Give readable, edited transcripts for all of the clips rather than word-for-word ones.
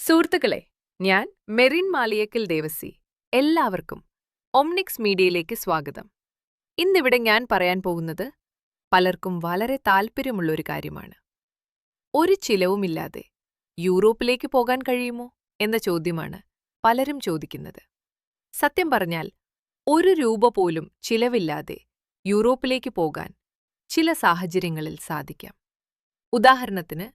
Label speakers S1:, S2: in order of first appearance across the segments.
S1: സുഹൃത്തുക്കളെ, ഞാൻ മെറിൻ മാളിയേക്കൽ ദേവസി. എല്ലാവർക്കും ഒംനിക്സ് മീഡിയയിലേക്ക് സ്വാഗതം. ഇന്നിവിടെ ഞാൻ പറയാൻ പോകുന്നത് പലർക്കും വളരെ താൽപ്പര്യമുള്ളൊരു കാര്യമാണ്. ഒരു ചിലവുമില്ലാതെ യൂറോപ്പിലേക്ക് പോകാൻ കഴിയുമോ എന്ന ചോദ്യമാണ് പലരും ചോദിക്കുന്നത്. സത്യം പറഞ്ഞാൽ, ഒരു രൂപ പോലും ചിലവില്ലാതെ യൂറോപ്പിലേക്ക് പോകാൻ ചില സാഹചര്യങ്ങളിൽ സാധിക്കാം. ഉദാഹരണത്തിന്,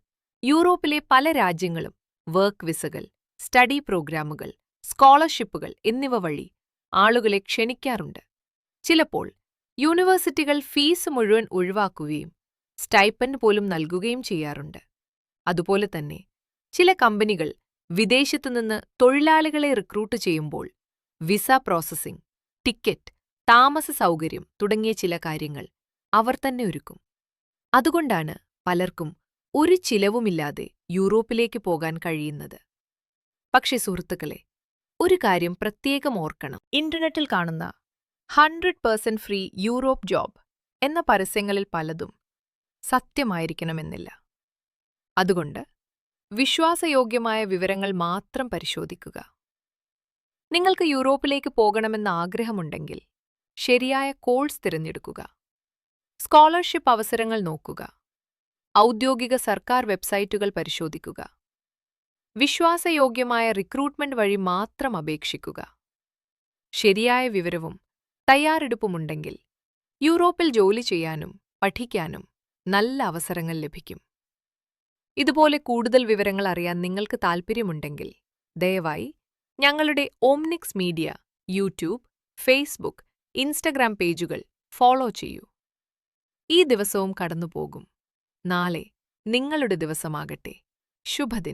S1: യൂറോപ്പിലെ പല രാജ്യങ്ങളും വർക്ക് വിസകൾ, സ്റ്റഡി പ്രോഗ്രാമുകൾ, സ്കോളർഷിപ്പുകൾ എന്നിവ വഴി ആളുകളെ ക്ഷണിക്കാറുണ്ട്. ചിലപ്പോൾ യൂണിവേഴ്സിറ്റികൾ ഫീസ് മുഴുവൻ ഒഴിവാക്കുകയും സ്റ്റൈപ്പൻഡ് പോലും നൽകുകയും ചെയ്യാറുണ്ട്. അതുപോലെ തന്നെ ചില കമ്പനികൾ വിദേശത്തുനിന്ന് തൊഴിലാളികളെ റിക്രൂട്ട് ചെയ്യുമ്പോൾ വിസ പ്രോസസ്സിംഗ്, ടിക്കറ്റ്, താമസ സൗകര്യം തുടങ്ങിയ ചില കാര്യങ്ങൾ അവർ തന്നെ ഒരുക്കും. അതുകൊണ്ടാണ് പലർക്കും ഒരു ചിലവുമില്ലാതെ യൂറോപ്പിലേക്ക് പോകാൻ കഴിയുന്നത്. പക്ഷേ സുഹൃത്തുക്കളെ, ഒരു കാര്യം പ്രത്യേകം ഓർക്കണം. ഇന്റർനെറ്റിൽ കാണുന്ന 100% ഫ്രീ യൂറോപ്പ് ജോബ് എന്ന പരസ്യങ്ങളിൽ പലതും സത്യമായിരിക്കണമെന്നില്ല. അതുകൊണ്ട് വിശ്വാസയോഗ്യമായ വിവരങ്ങൾ മാത്രം പരിശോധിക്കുക. നിങ്ങൾക്ക് യൂറോപ്പിലേക്ക് പോകണമെന്ന ആഗ്രഹമുണ്ടെങ്കിൽ ശരിയായ കോഴ്സ് തിരഞ്ഞെടുക്കുക. സ്കോളർഷിപ്പ് അവസരങ്ങൾ നോക്കുക. ഔദ്യോഗിക സർക്കാർ വെബ്സൈറ്റുകൾ പരിശോധിക്കുക. വിശ്വാസയോഗ്യമായ റിക്രൂട്ട്മെന്റ് വഴി മാത്രം അപേക്ഷിക്കുക. ശരിയായ വിവരവും തയ്യാറെടുപ്പുമുണ്ടെങ്കിൽ യൂറോപ്പിൽ ജോലി ചെയ്യാനും പഠിക്കാനും നല്ല അവസരങ്ങൾ ലഭിക്കും. ഇതുപോലെ കൂടുതൽ വിവരങ്ങൾ അറിയാൻ നിങ്ങൾക്ക് താൽപ്പര്യമുണ്ടെങ്കിൽ ദയവായി ഞങ്ങളുടെ ഓംനിക്സ് മീഡിയ യൂട്യൂബ്, ഫേസ്ബുക്ക്, ഇൻസ്റ്റഗ്രാം പേജുകൾ ഫോളോ ചെയ്യൂ. ഈ ദിവസവും കടന്നുപോകും. നാളെ നിങ്ങളുടെ ദിവസമാകട്ടെ. ശുഭദിനം.